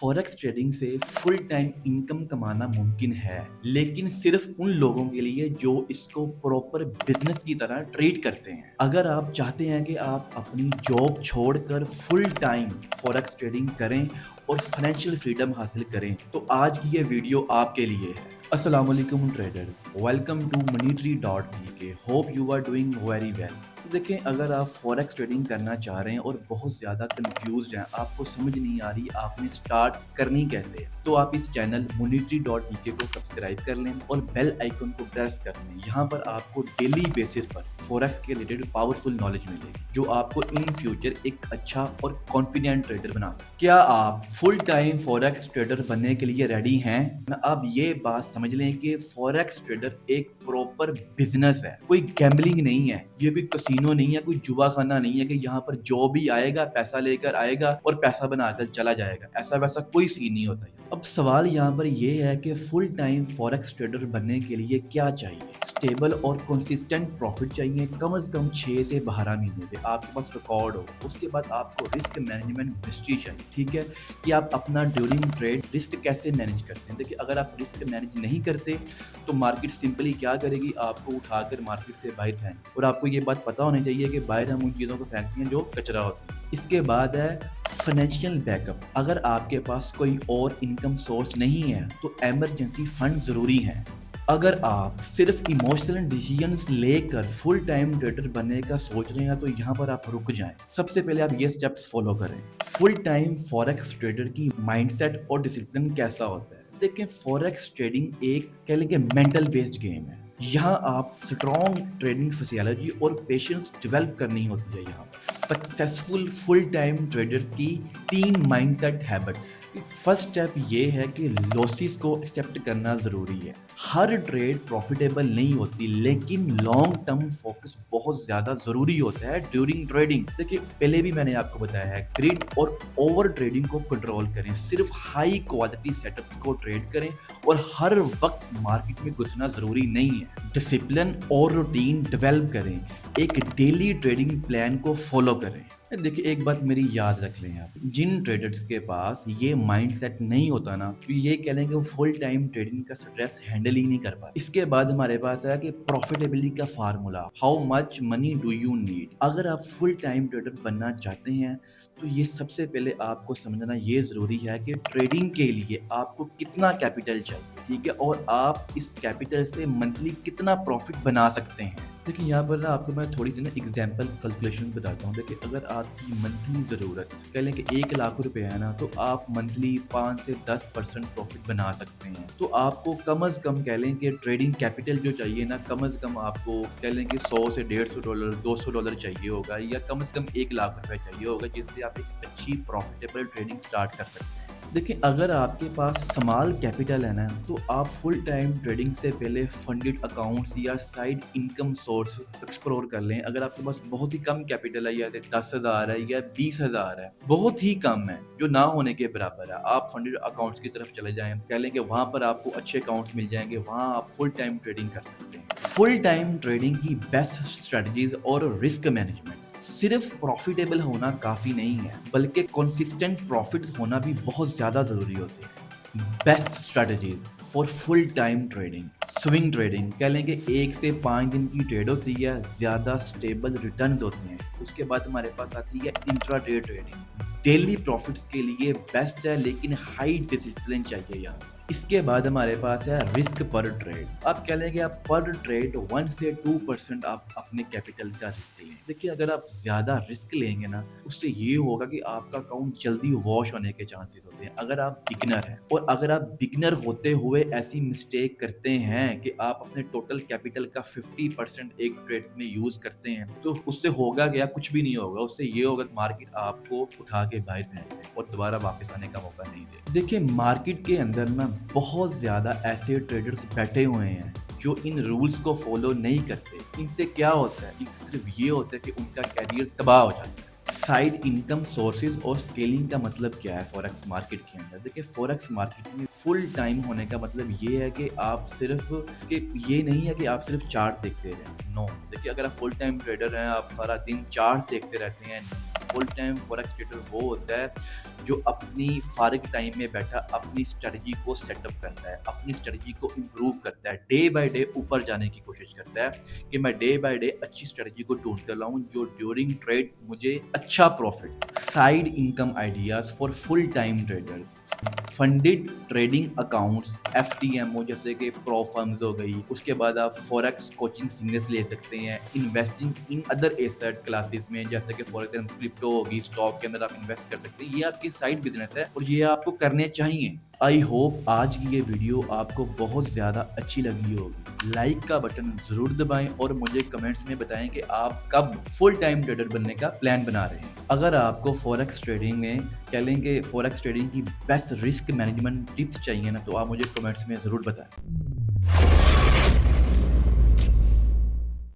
Forex trading से full time income कमाना मुमकिन है, लेकिन सिर्फ उन लोगों के लिए जो इसको प्रॉपर बिजनेस की तरह ट्रीट करते हैं। अगर आप चाहते हैं कि आप अपनी जॉब छोड़कर फुल टाइम फॉरेक्स ट्रेडिंग करें और फाइनेंशियल फ्रीडम हासिल करें, तो आज की ये वीडियो आपके लिए है। अस्सलाम वालेकुम traders, welcome to moneytree.pk। Hope you are doing very well. देखें, अगर आप फॉरेक्स ट्रेडिंग करना चाह रहे हैं और बहुत ज़्यादा कंफ्यूज हैं, आपको समझ नहीं आ रही आपने स्टार्ट करनी कैसे है, तो आप इस चैनल moneytree.pk को सब्सक्राइब कर लें और बेल आइकन को प्रेस कर लें। यहाँ पर आपको डेली बेसिस पर फॉरेक्स के रिलेटेड पावरफुल नॉलेज मिलेगी जो आपको इन फ्यूचर एक अच्छा और कॉन्फिडेंट ट्रेडर बना सकते। क्या आप फुल टाइम फॉरेक्स ट्रेडर बनने के लिए रेडी हैं? अब ये बात समझ लें कि फॉरेक्स ट्रेडर एक प्रॉपर बिजनेस है, कोई गैम्बलिंग नहीं है, ये कोई कसिनो नहीं है, कोई जुआ खाना नहीं है कि यहाँ पर जो भी आएगा पैसा लेकर आएगा और पैसा बनाकर चला जाएगा। ऐसा वैसा कोई सीन नहीं होता है। अब सवाल यहाँ पर ये है कि फुल टाइम फॉरेक्स ट्रेडर बनने के लिए क्या चाहिए? स्टेबल और कंसिस्टेंट प्रॉफिट चाहिए, कम से कम 6 से 12 महीने पे आपके पास रिकॉर्ड हो। उसके बाद आपको रिस्क मैनेजमेंट हिस्ट्री चाहिए, ठीक है, कि आप अपना ड्यूरिंग ट्रेड रिस्क कैसे मैनेज करते हैं। देखिए, अगर आप रिस्क मैनेज नहीं करते तो मार्केट सिंपली क्या करेगी, आपको उठाकर मार्केट से बाहर फेंक। और आपको ये बात पता होनी चाहिए कि बाहर हम उन चीज़ों को फेंकते हैं जो कचरा होता है। इसके बाद है फाइनेंशियल बैकअप। अगर आपके पास कोई और इनकम सोर्स नहीं है तो इमरजेंसी फंड ज़रूरी है। अगर आप सिर्फ इमोशनल डिसीजंस लेकर फुल टाइम ट्रेडर बनने का सोच रहे हैं तो यहाँ पर आप रुक जाएं। सबसे पहले आप ये स्टेप्स फॉलो करें। फुल टाइम फॉरेक्स ट्रेडर की माइंडसेट और डिसिप्लिन कैसा होता है? देखिए, फॉरेक्स ट्रेडिंग एक कह लेंगे मेंटल बेस्ड गेम है। यहाँ आप स्ट्रॉन्ग ट्रेडिंग फिजियोलॉजी और पेशेंस डेवलप करनी होती है। यहाँ सक्सेसफुल फुल टाइम ट्रेडर्स की 3 माइंडसेट हैबिट्स। फर्स्ट स्टेप ये है कि लॉसेस को एक्सेप्ट करना जरूरी है। हर ट्रेड प्रॉफिटेबल नहीं होती, लेकिन लॉन्ग टर्म फोकस बहुत ज्यादा जरूरी होता है ड्यूरिंग ट्रेडिंग। देखिए, पहले भी मैंने आपको बताया है, ग्रिड और ओवर ट्रेडिंग को कंट्रोल करें, सिर्फ हाई क्वालिटी सेटअप को ट्रेड करें और हर वक्त मार्केट में घुसना जरूरी नहीं है। डिसिप्लिन और रूटीन डेवलप करें, एक डेली ट्रेडिंग प्लान को फॉलो करें। देखिए, एक बात मेरी याद रख लें आप, जिन ट्रेडर्स के पास ये माइंडसेट नहीं होता ना, तो ये कह लें कि वो फुल टाइम ट्रेडिंग का स्ट्रेस हैंडल ही नहीं कर पाते। इसके बाद हमारे पास है कि प्रॉफिटेबिलिटी का formula, how much money do you need. अगर आप फुल टाइम ट्रेडर बनना चाहते हैं तो ये सबसे पहले आपको समझना ये जरूरी है कि ट्रेडिंग के लिए आपको कितना कैपिटल चाहिए, ठीक है, और आप इस कैपिटल से मंथली कितना प्रॉफिट बना सकते हैं। देखिए, यहाँ पर ना आपको मैं थोड़ी सी ना एग्जाम्पल कैलकुलेशन बताता हूँ। देखिए, अगर आपकी मंथली ज़रूरत कह लें कि 1 लाख रुपए है ना, तो आप मंथली 5 से 10% प्रॉफिट बना सकते हैं। तो आपको कम से कम कह लें कि ट्रेडिंग कैपिटल जो चाहिए ना, कम से कम आपको कह लें कि 100 से $150 $200 चाहिए होगा, या कम से कम 1 लाख रुपए चाहिए होगा, जिससे आप एक अच्छी प्रॉफिटेबल ट्रेडिंग स्टार्ट कर सकते हैं। देखिए, अगर आपके पास स्मॉल कैपिटल है ना, तो आप फुल टाइम ट्रेडिंग से पहले फंडेड अकाउंट्स या साइड इनकम सोर्स एक्सप्लोर कर लें। अगर आपके पास बहुत ही कम कैपिटल है, जैसे 10,000 है या 20,000 है, बहुत ही कम है, जो ना होने के बराबर है, आप फंडेड अकाउंट्स की तरफ चले जाएं। कह लें कि वहां पर आपको अच्छे अकाउंट्स मिल जाएंगे, वहां आप फुल टाइम ट्रेडिंग कर सकते हैं। फुल टाइम ट्रेडिंग की बेस्ट स्ट्रेटजीज और रिस्क मैनेजमेंट। सिर्फ प्रॉफिटेबल होना काफी नहीं है, बल्कि कंसिस्टेंट प्रॉफिट्स होना भी बहुत ज्यादा जरूरी होते हैं। Best strategy for full time trading, swing trading, कह लें कि 1 से 5 दिन की ट्रेड होती है, ज्यादा स्टेबल रिटर्न्स होते हैं। उसके बाद हमारे पास आती है इंट्राडे ट्रेडिंग। डेली प्रॉफिट्स के लिए बेस्ट है, लेकिन हाई डिसिप्लिन चाहिए यहाँ। इसके बाद हमारे पास है रिस्क पर ट्रेड। आप कह लेंगे आप पर ट्रेड 1 से 2% आप अपने कैपिटल का रिस्क लें। देखिए, अगर आप ज्यादा रिस्क लेंगे ना, उससे ये होगा कि आपका अकाउंट जल्दी वॉश होने के चांसेस होते हैं अगर आप बिगिनर हैं। और अगर आप बिगिनर होते हुए ऐसी मिस्टेक करते हैं कि आप अपने टोटल कैपिटल का 50% एक ट्रेड में यूज करते हैं, तो उससे होगा क्या? कुछ भी नहीं होगा। उससे ये होगा कि मार्केट आपको उठा के बाहर फेंक दे और दोबारा वापस आने का मौका नहीं दे। देखिए, मार्केट के अंदर ना बहुत ज्यादा ऐसे ट्रेडर्स बैठे हुए हैं जो इन रूल्स को फॉलो नहीं करते। इनसे क्या होता है? इनसे सिर्फ ये होता है कि उनका कैरियर तबाह हो जाता है। साइड इनकम सोर्सेज और स्केलिंग का मतलब क्या है फॉरेक्स मार्केट के अंदर? देखिए, फॉरेक्स मार्केट में फुल टाइम होने का मतलब ये है कि आप सिर्फ कि ये नहीं है कि आप सिर्फ चार्ट देखते रहें। नो, देखिए अगर आप फुल टाइम ट्रेडर हैं, आप सारा दिन चार्ट देखते रहते हैं, फुल टाइम फॉरेक्स ट्रेडर वो होता है जो अपनी फारिग टाइम में बैठा अपनी स्ट्रेटजी को सेटअप करता है, अपनी स्ट्रेटजी को इम्प्रूव करता है, डे बाय डे ऊपर जाने की कोशिश करता है कि मैं डे बाय डे अच्छी स्ट्रेटजी को ढूंढ कर लाऊं जो ड्यूरिंग ट्रेड मुझे अच्छा profit. Side income ideas for full time traders, funded trading accounts, FTMO जैसे कि प्रो फर्म्स हो गई, उसके बाद आप फॉरेक्स कोचिंग सीरीज ले सकते हैं, investing in other asset classes में जैसे कि फॉर एग्जाम्पल क्रिप्टो होगी, स्टॉक के अंदर आप इन्वेस्ट कर सकते हैं। ये आपकी साइड बिजनेस है और ये आपको करने चाहिए। आई होप आज की ये वीडियो आपको बहुत ज़्यादा अच्छी लगी होगी। लाइक का बटन ज़रूर दबाएं और मुझे कमेंट्स में बताएं कि आप कब फुल टाइम ट्रेडर बनने का प्लान बना रहे हैं। अगर आपको फॉरेक्स ट्रेडिंग में कह लेंगे फॉरेक्स ट्रेडिंग की बेस्ट रिस्क मैनेजमेंट टिप्स चाहिए ना, तो आप मुझे कमेंट्स में ज़रूर बताएं।